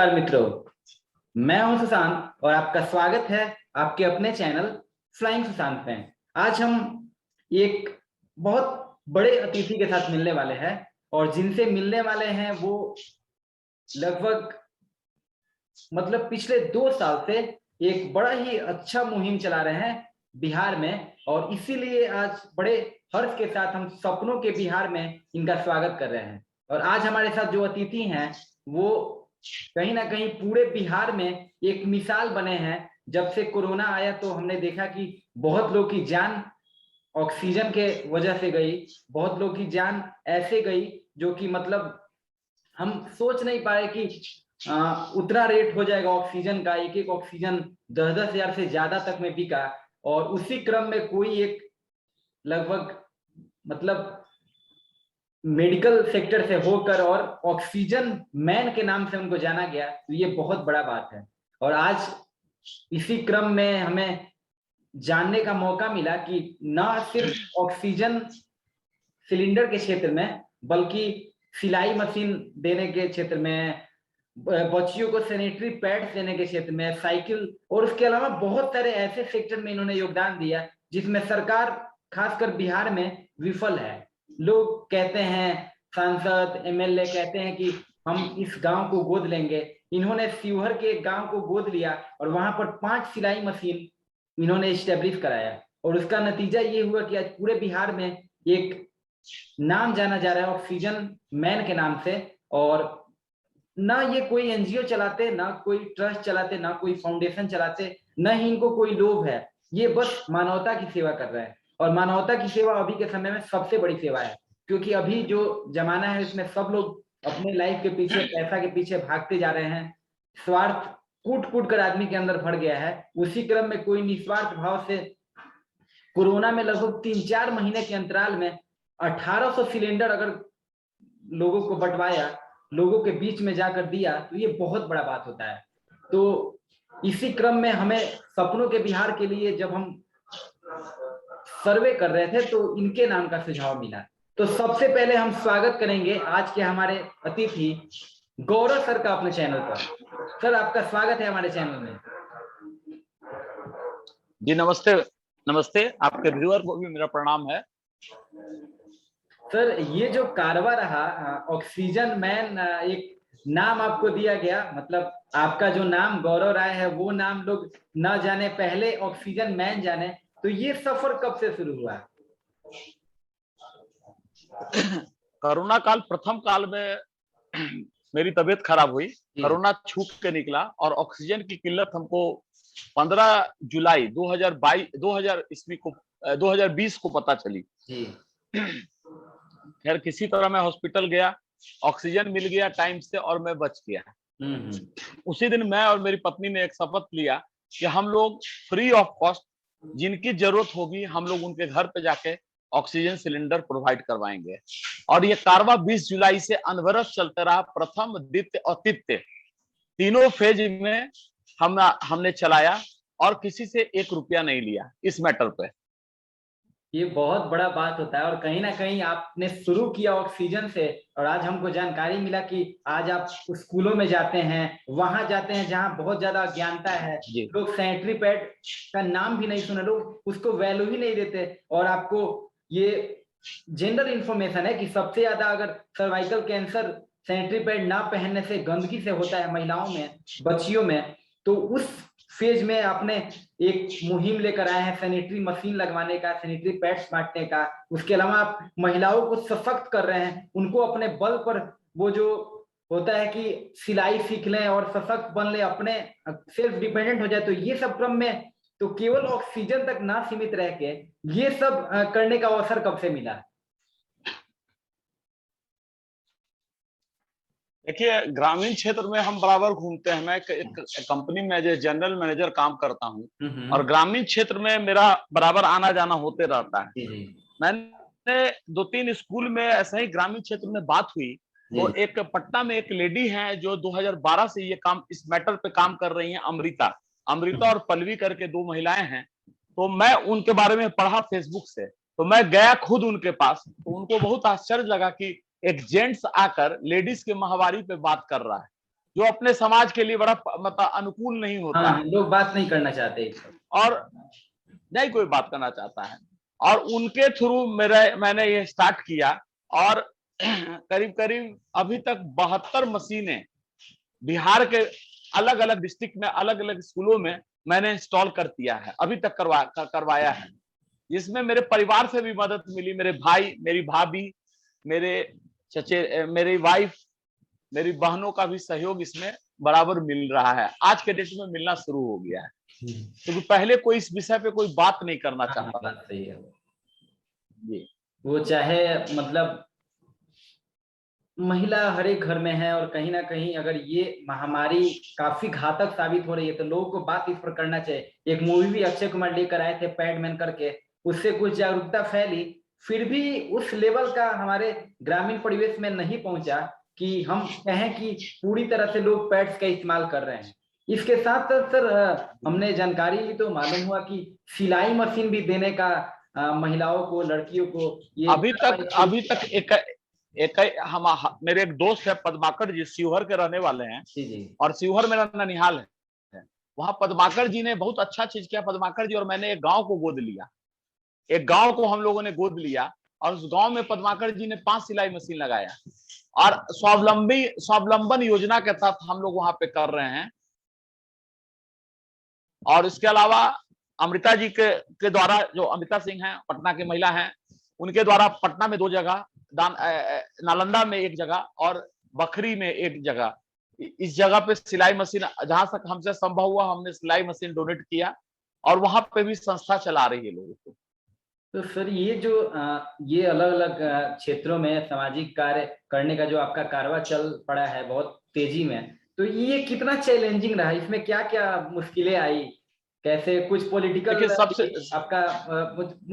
नमस्कार मित्रों, मैं हूं सुशांत और आपका स्वागत है आपके अपने चैनल फ्लाइंग सुशांत में। आज हम एक बहुत बड़े अतिथि के साथ मिलने वाले हैं और जिनसे मिलने वाले हैं वो लगभग पिछले 2 साल से एक बड़ा ही अच्छा मुहिम चला रहे हैं बिहार में, और इसीलिए आज बड़े हर्ष के साथ हम सपनों के बिहार में इनका स्वागत कर रहे हैं। और आज हमारे साथ जो अतिथि हैं वो कहीं ना कहीं पूरे बिहार में एक मिसाल बने हैं। जब से कोरोना आया तो हमने देखा कि बहुत लोग की जान ऑक्सीजन के वजह से गई, बहुत लोग की जान ऐसे गई जो कि हम सोच नहीं पाए कि उतना रेट हो जाएगा ऑक्सीजन का। एक एक ऑक्सीजन 10-10 हजार से ज्यादा तक में बिका, और उसी क्रम में कोई एक लगभग मेडिकल सेक्टर से होकर और ऑक्सीजन मैन के नाम से उनको जाना गया, तो ये बहुत बड़ा बात है। और आज इसी क्रम में हमें जानने का मौका मिला कि न सिर्फ ऑक्सीजन सिलेंडर के क्षेत्र में बल्कि सिलाई मशीन देने के क्षेत्र में, बच्चियों को सैनिटरी पैड्स देने के क्षेत्र में, साइकिल, और उसके अलावा बहुत सारे ऐसे सेक्टर में इन्होंने योगदान दिया जिसमें सरकार खासकर बिहार में विफल है। लोग कहते हैं, सांसद एमएलए कहते हैं कि हम इस गांव को गोद लेंगे। इन्होंने शिवहर के एक गांव को गोद लिया और वहां पर 5 सिलाई मशीन इन्होंने इस्टेब्लिश कराया, और उसका नतीजा ये हुआ कि आज पूरे बिहार में एक नाम जाना जा रहा है ऑक्सीजन मैन के नाम से। और ना ये कोई एनजीओ चलाते, ना कोई ट्रस्ट चलाते, ना कोई फाउंडेशन चलाते, ना ही इनको कोई लोभ है। ये बस मानवता की सेवा कर रहे हैं, और मानवता की सेवा अभी के समय में सबसे बड़ी सेवा है, क्योंकि अभी जो जमाना है उसमें सब लोग अपने लाइफ के पीछे, पैसा के पीछे भागते जा रहे हैं। स्वार्थ कूट कूट कर आदमी के अंदर भर गया है। उसी क्रम में कोई निस्वार्थ भाव से कोरोना में लगभग 3-4 महीने के अंतराल में 1800 सिलेंडर अगर लोगों को बंटवाया, लोगों के बीच में जाकर दिया, तो ये बहुत बड़ा बात होता है। तो इसी क्रम में हमें सपनों के बिहार के लिए जब हम सर्वे कर रहे थे तो इनके नाम का सुझाव मिला। तो सबसे पहले हम स्वागत करेंगे आज के हमारे अतिथि गौरव सर का अपने चैनल पर। सर, आपका स्वागत है हमारे चैनल में। जी नमस्ते। नमस्ते, आपके व्यूअर को भी मेरा प्रणाम है। सर, ये जो कारवा रहा ऑक्सीजन मैन, एक नाम आपको दिया गया, आपका जो नाम गौरव राय है वो नाम लोग ना जाने, पहले ऑक्सीजन मैन जाने, तो ये सफर कब से शुरू हुआ? कोरोना काल, प्रथम काल में मेरी तबीयत खराब हुई, कोरोना छूट के निकला और ऑक्सीजन की किल्लत हमको 15 जुलाई 2020 को पता चली। खैर किसी तरह मैं हॉस्पिटल गया, ऑक्सीजन मिल गया टाइम से और मैं बच गया। उसी दिन मैं और मेरी पत्नी ने एक शपथ लिया कि हम लोग फ्री ऑफ कॉस्ट जिनकी जरूरत होगी हम लोग उनके घर पे जाके ऑक्सीजन सिलेंडर प्रोवाइड करवाएंगे। और ये कारवा 20 जुलाई से अनवरत चलता रहा। प्रथम, द्वितीय और तृतीय तीनों फेज में हमने चलाया और किसी से 1 रुपया नहीं लिया इस मैटर पे। ये बहुत बड़ा बात होता है, और कहीं ना कहीं आपने शुरू किया ऑक्सीजन से, और आज हमको जानकारी मिला कि आज आप स्कूलों में जाते हैं, वहां जाते हैं जहां बहुत ज्यादा अज्ञानता है, लोग सैनिटरी पैड का नाम भी नहीं सुने, लोग उसको वैल्यू ही नहीं देते। और आपको ये जेंडर इंफॉर्मेशन है कि सबसे ज्यादा अगर सर्वाइकल कैंसर सैनिटरी पैड ना पहनने से, गंदगी से होता है महिलाओं में, बच्चियों में, तो उस फेज में आपने एक मुहिम लेकर आए हैं सैनिटरी मशीन लगवाने का, सैनिटरी पैड्स बांटने का। उसके अलावा आप महिलाओं को सशक्त कर रहे हैं, उनको अपने बल पर, वो जो होता है कि सिलाई सीख लें और सशक्त बन ले, अपने सेल्फ डिपेंडेंट हो जाए। तो ये सब क्रम में तो केवल ऑक्सीजन तक ना सीमित रह के ये सब करने का अवसर कब से मिला? देखिए, ग्रामीण क्षेत्र में हम बराबर घूमते हैं। मैं एक कंपनी में एज जनरल मैनेजर काम करता हूं और ग्रामीण क्षेत्र में मेरा बराबर आना जाना होते रहता है। मैंने 2-3 स्कूल में ऐसा ही ग्रामीण क्षेत्र में बात हुई, तो एक पटना में एक लेडी है जो 2012 से ये काम, इस मैटर पे काम कर रही हैं, अमृता और पल्लवी करके 2 महिलाएं हैं। तो मैं उनके बारे में पढ़ा फेसबुक से, तो मैं गया खुद उनके पास। तो उनको बहुत आश्चर्य लगा कि एक जेंट्स आकर लेडीज के माहवारी पे बात कर रहा है। जो अपने समाज के लिए बड़ा मतलब अनुकूल नहीं होता है। लोग बात नहीं करना चाहते और नहीं कोई बात करना चाहता है, और उनके थ्रू मैंने ये स्टार्ट किया, और करीब करीब अभी तक 72 मशीनें बिहार के अलग अलग डिस्ट्रिक्ट में अलग अलग स्कूलों में मैंने इंस्टॉल कर दिया है, अभी तक करवाया है, जिसमें मेरे परिवार से भी मदद मिली, मेरे भाई, मेरी भाभी, मेरे चचे, मेरी वाइफ, मेरी बहनों का भी सहयोग इसमें बराबर मिल रहा है। आज के डेट में मिलना शुरू हो गया है, क्योंकि पहले कोई इस विषय पे कोई बात नहीं करना चाहता था। सही है जी, वो चाहे मतलब महिला हर एक घर में है, और कहीं ना कहीं अगर ये महामारी काफी घातक साबित हो रही है तो लोगों को बात इस पर करना चाहिए। एक मूवी भी अक्षय कुमार लेकर आए थे पैडमैन करके, उससे कुछ जागरूकता फैली, फिर भी उस लेवल का हमारे ग्रामीण परिवेश में नहीं पहुंचा कि हम कहें कि पूरी तरह से लोग पैड्स का इस्तेमाल कर रहे हैं। इसके साथ साथ सर हमने जानकारी ली तो मालूम हुआ कि सिलाई मशीन भी देने का महिलाओं को, लड़कियों को ये अभी तक एक हम मेरे एक दोस्त है पद्माकर जी, शिवहर के रहने वाले हैं, जी। और शिवहर मेरा ननिहाल है। वहां पद्माकर जी ने बहुत अच्छा चीज किया। पद्माकर जी और मैंने एक गांव को गोद लिया, एक गांव को हम लोगों ने गोद लिया, और उस गांव में पद्माकर जी ने 5 सिलाई मशीन लगाया, और स्वावलंबन योजना के तहत हम लोग वहां पे कर रहे हैं। और इसके अलावा अमृता जी के द्वारा, जो अमृता सिंह हैं, पटना की महिला हैं, उनके द्वारा पटना में 2 जगह, नालंदा में 1 जगह और बखरी में 1 जगह, इस जगह पे सिलाई मशीन जहां तक हमसे संभव हुआ हमने सिलाई मशीन डोनेट किया, और वहां पे भी संस्था चला रही है लोगों को। तो सर ये जो ये अलग अलग क्षेत्रों में सामाजिक कार्य करने का जो आपका कारवा चल पड़ा है बहुत तेजी में, तो ये कितना चैलेंजिंग रहा, इसमें क्या क्या मुश्किलें आई, कैसे कुछ पॉलिटिकल सबसे आपका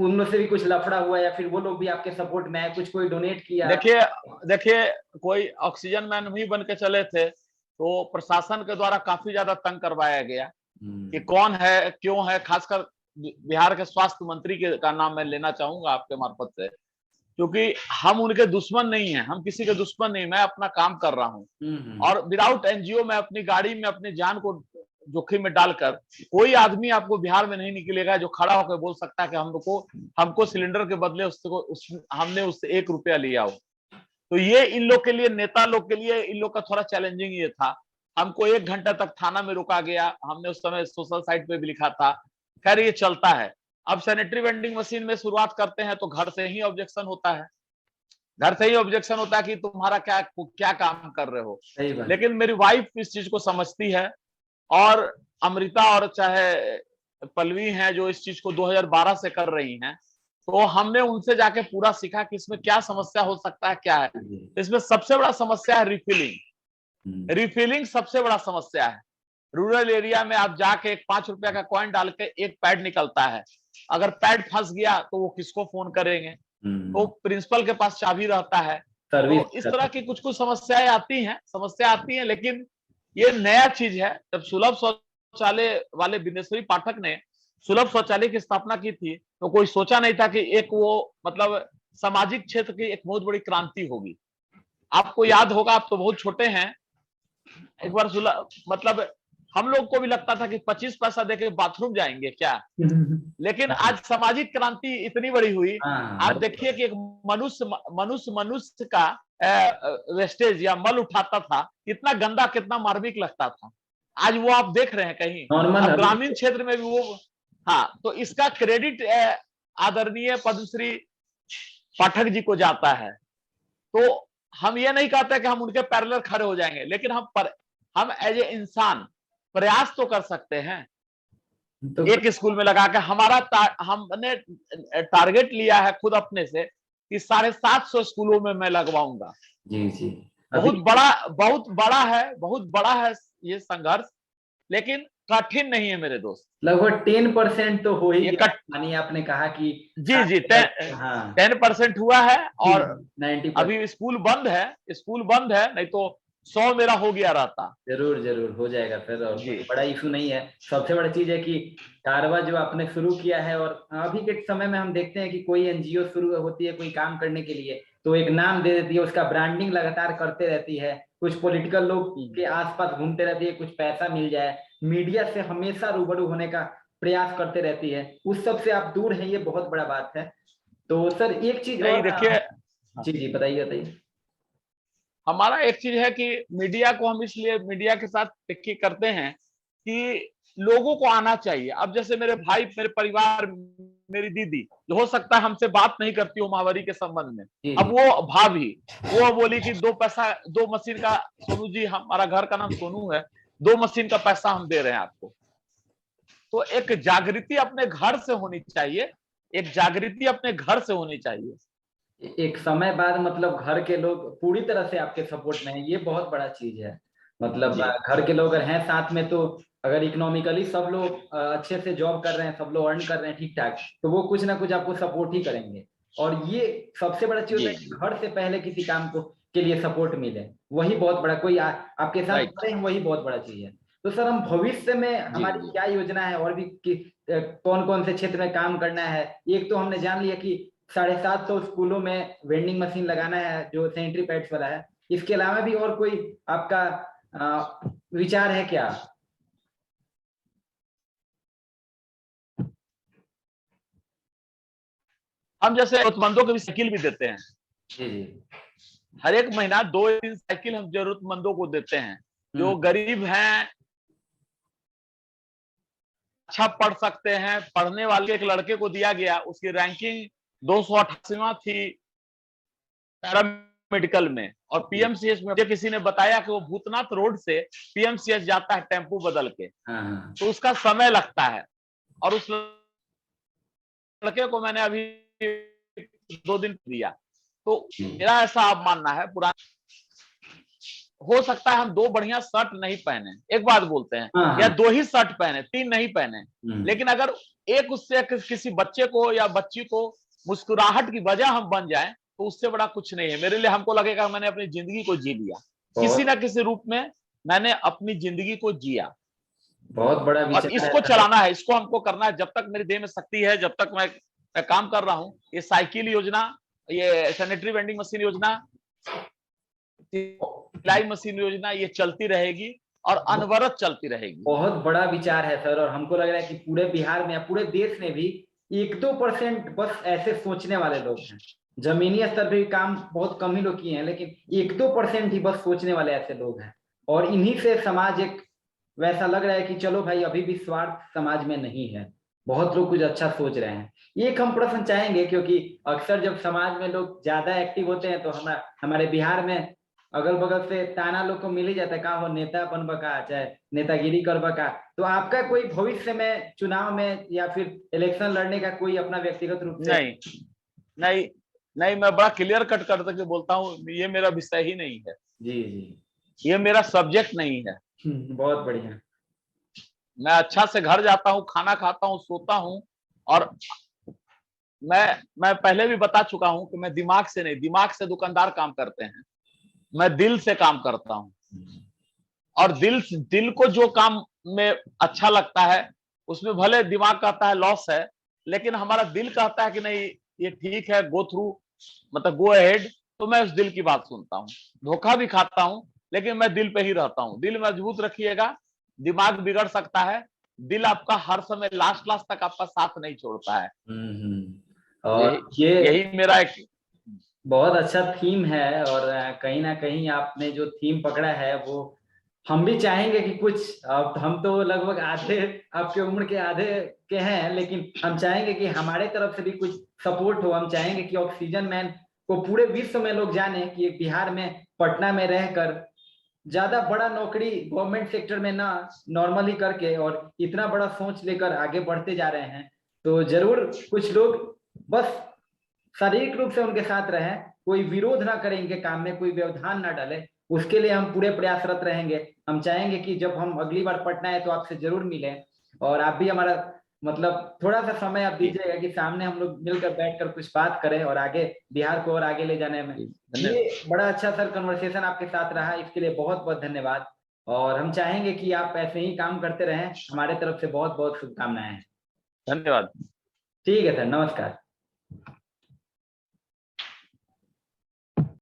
उनमें से भी कुछ लफड़ा हुआ, या फिर वो लोग भी आपके सपोर्ट में आए, कुछ कोई डोनेट किया? देखिए कोई ऑक्सीजन मैन नहीं बन के चले थे, तो प्रशासन के द्वारा काफी ज्यादा तंग करवाया गया कि कौन है, क्यों है। खासकर बिहार के स्वास्थ्य मंत्री का नाम मैं लेना चाहूंगा आपके मार्फत से, क्योंकि हम उनके दुश्मन नहीं हैं, हम किसी के दुश्मन नहीं, मैं अपना काम कर रहा हूं, और विदाउट एनजीओ मैं अपनी गाड़ी में अपनी जान को जोखिम में डालकर, कोई आदमी आपको बिहार में नहीं निकलेगा जो खड़ा होकर बोल सकता है कि हमको सिलेंडर के बदले हमने उससे 1 रुपया लिया हो। तो ये इन लोग के लिए, नेता लोग के लिए, इन लोग का थोड़ा चैलेंजिंग ये था। हमको 1 घंटा तक थाना में रोका गया, हमने उस समय सोशल साइट पे भी लिखा था। खैर ये चलता है। अब सैनिटरी वेंडिंग मशीन में शुरुआत करते हैं तो घर से ही ऑब्जेक्शन होता है, घर से ही ऑब्जेक्शन होता है कि तुम्हारा क्या काम कर रहे हो। लेकिन मेरी वाइफ इस चीज को समझती है, और अमृता और चाहे पल्लवी हैं जो इस चीज को 2012 से कर रही हैं, तो हमने उनसे जाके पूरा सीखा कि इसमें क्या समस्या हो सकता है, क्या है। इसमें सबसे बड़ा समस्या है रिफिलिंग सबसे बड़ा समस्या है। रूरल एरिया में आप जाके एक 5 रुपया का कॉइन डाल के 1 पैड निकलता है, अगर पैड फंस गया तो वो किसको फोन करेंगे, तो प्रिंसिपल के पास चाबी रहता है। तो इस तरह की कुछ समस्याएं आती हैं, लेकिन ये नया चीज है। जब सुलभ शौचालय वाले बिनेश्वरी पाठक ने सुलभ शौचालय की स्थापना की थी, तो कोई सोचा नहीं था कि एक वो मतलब सामाजिक क्षेत्र की एक बहुत बड़ी क्रांति होगी। आपको याद होगा, आप तो बहुत छोटे हैं, एक बार मतलब हम लोग को भी लगता था कि 25 पैसा देके बाथरूम जाएंगे क्या, लेकिन आज सामाजिक क्रांति इतनी बड़ी हुई। आप देखिए कि एक मनुष्य का वेस्टेज या मल उठाता था, कितना गंदा, कितना मार्मिक लगता था। आज वो आप देख रहे हैं कहीं, अब ग्रामीण क्षेत्र में भी वो। हाँ, तो इसका क्रेडिट आदरणीय पद्मश्री पाठक जी को जाता है। तो हम ये नहीं कहते कि हम उनके पैरेलल खड़े हो जाएंगे, लेकिन हम एज ए इंसान प्रयास तो कर सकते हैं। तो एक स्कूल में लगा के हमने टारगेट लिया है खुद अपने से कि 750 स्कूलों में मैं लगवाऊंगा। जी बहुत बड़ा है ये संघर्ष, लेकिन कठिन नहीं है मेरे दोस्त। लगभग 10% तो हो ही गया, मानिए आपने कहा कि जी 10% हुआ है, और 90% अभी स्कूल बंद है, नहीं तो 100 मेरा हो गया रहता। जरूर हो जाएगा सर, और बड़ा इशू नहीं है। सबसे बड़ी चीज है कि कारवा जो आपने शुरू किया है, और अभी के समय में हम देखते हैं कि कोई एनजीओ शुरू होती है कोई काम करने के लिए, तो एक नाम दे देती है, उसका ब्रांडिंग लगातार करते रहती है, कुछ पॉलिटिकल लोग के आसपास घूमते रहती है, कुछ पैसा मिल जाए, मीडिया से हमेशा रूबरू होने का प्रयास करते रहती है, उस सब से आप दूर हैं, ये बहुत बड़ा बात है। तो सर एक चीज और देखिए, जी जी बताइए बताइए। हमारा एक चीज है कि मीडिया को हम इसलिए मीडिया के साथ टिक्की करते हैं कि लोगों को आना चाहिए। अब जैसे मेरे भाई, मेरे परिवार, मेरी दीदी जो हो सकता है हमसे बात नहीं करती हो महावारी के संबंध में, अब वो भाभी वो बोली कि 2 मशीन का, सोनू जी हमारा घर का नाम सोनू है, 2 मशीन का पैसा हम दे रहे हैं आपको। तो एक जागृति अपने घर से होनी चाहिए, एक जागृति अपने घर से होनी चाहिए। एक समय बाद मतलब घर के लोग पूरी तरह से आपके सपोर्ट में है, ये बहुत बड़ा चीज है। मतलब घर के लोग अगर हैं साथ में, तो अगर इकोनॉमिकली सब लोग अच्छे से जॉब कर रहे हैं, सब लोग अर्न कर रहे हैं ठीक ठाक, तो वो कुछ ना कुछ आपको सपोर्ट ही करेंगे। और ये सबसे बड़ा चीज है कि घर से पहले किसी काम को के लिए सपोर्ट मिले, वही बहुत बड़ा, कोई आपके साथ खड़े हैं, वही बहुत बड़ा चीज है। तो सर हम भविष्य में हमारी क्या योजना है, और भी कौन कौन से क्षेत्र में काम करना है? एक तो हमने जान लिया कि 750 स्कूलों में वेंडिंग मशीन लगाना है जो सैनिटरी पैड्स वाला है, इसके अलावा भी और कोई आपका विचार है क्या? हम जैसे जरूरतमंदों को भी साइकिल भी देते हैं जी जी। हर एक महीना 2-3 साइकिल हम जरूरतमंदों को देते हैं, जो गरीब हैं, अच्छा पढ़ सकते हैं। पढ़ने वाले एक लड़के को दिया गया, उसकी रैंकिंग 288वां थी पैरामेडिकल में, और पीएमसीएच में किसी ने बताया कि वो भूतनाथ रोड से पीएमसीएच जाता है टेम्पो बदल के, तो उसका समय लगता है। और उस लड़के को मैंने अभी 2 दिन दिया। तो मेरा ऐसा आप मानना है, पुराना हो सकता है हम 2 बढ़िया शर्ट नहीं पहने, एक बात बोलते हैं, या 2 ही शर्ट पहने, 3 नहीं पहने, लेकिन अगर एक उससे किसी बच्चे को या बच्ची को मुस्कुराहट की वजह हम बन जाए, तो उससे बड़ा कुछ नहीं है मेरे लिए। हमको लगेगा मैंने अपनी जिंदगी को जी लिया, किसी ना किसी रूप में मैंने अपनी जिंदगी को जिया। बहुत बड़ा विचार और इसको चलाना है, इसको हमको करना है। जब तक मेरी देह में शक्ति है, जब तक मैं काम कर रहा हूँ, ये साइकिल योजना, ये सैनिटरी वेंडिंग मशीन योजना, सिलाई मशीन योजना, ये चलती रहेगी और अनवरत चलती रहेगी। बहुत बड़ा विचार है सर, और हमको लग रहा है कि पूरे बिहार में या पूरे देश में भी 1-2% बस ऐसे सोचने वाले लोग हैं। जमीनी स्तर पे काम बहुत कम ही लोग किए हैं, लेकिन 1-2% ही बस सोचने वाले ऐसे लोग हैं। और इन्हीं से समाज एक वैसा लग रहा है कि चलो भाई, अभी भी स्वार्थ समाज में नहीं है, बहुत लोग कुछ अच्छा सोच रहे हैं। एक हम प्रश्न चाहेंगे, क्योंकि अक्सर जब समाज में लोग ज्यादा एक्टिव होते हैं, तो हमारे बिहार में अगल बगल से ताना लोग को मिल ही जाता है, कहा वो नेता बन बका, चाहे नेतागिरी कर बका। तो आपका कोई भविष्य में चुनाव में या फिर इलेक्शन लड़ने का कोई अपना व्यक्तिगत रूप से? नहीं, मैं बड़ा क्लियर कट करके बोलता हूँ, ये मेरा विषय ही नहीं है। जी जी, ये मेरा सब्जेक्ट नहीं है। बहुत बढ़िया। मैं अच्छा से घर जाता हूँ, खाना खाता हूँ, सोता हूँ, और मैं पहले भी बता चुका हूँ कि मैं दिमाग से नहीं, दिमाग से दुकानदार काम करते हैं, मैं दिल से काम करता हूँ। और दिल को जो काम में अच्छा लगता है, उसमें भले दिमाग कहता है लॉस है, लेकिन हमारा दिल कहता है कि नहीं ये ठीक है, गो थ्रू, मतलब गो अहेड, तो मैं उस दिल की बात सुनता हूँ। धोखा भी खाता हूँ, लेकिन मैं दिल पे ही रहता हूँ। दिल मजबूत रखिएगा, दिमाग बिगड़ सकता है, दिल आपका हर समय लास्ट तक आपका साथ नहीं छोड़ता है। और यही मेरा एक बहुत अच्छा थीम है, और कहीं ना कहीं आपने जो थीम पकड़ा है वो हम भी चाहेंगे कि कुछ, अब हम तो लगभग आधे आपके उम्र के आधे के हैं, लेकिन हम चाहेंगे कि हमारे तरफ से भी कुछ सपोर्ट हो। हम चाहेंगे कि ऑक्सीजन मैन को पूरे विश्व में लोग जाने कि बिहार में, पटना में रहकर ज्यादा बड़ा नौकरी गवर्नमेंट सेक्टर में ना, नॉर्मली करके और इतना बड़ा सोच लेकर आगे बढ़ते जा रहे हैं। तो जरूर कुछ लोग बस शारीरिक रूप से उनके साथ रहें, कोई विरोध ना करें इनके काम में, कोई व्यवधान ना डाले, उसके लिए हम पूरे प्रयासरत रहेंगे। हम चाहेंगे कि जब हम अगली बार पटना है तो आपसे जरूर मिलें, और आप भी हमारा मतलब थोड़ा सा समय आप दीजिएगा कि सामने हम लोग मिलकर बैठकर कुछ बात करें और आगे बिहार को और आगे ले जाने में। ये बड़ा अच्छा सर कन्वर्सेशन आपके साथ रहा, इसके लिए बहुत बहुत धन्यवाद। और हम चाहेंगे कि आप ऐसे ही काम करते रहें, हमारे तरफ से बहुत बहुत शुभकामनाएं। धन्यवाद। ठीक है सर, नमस्कार।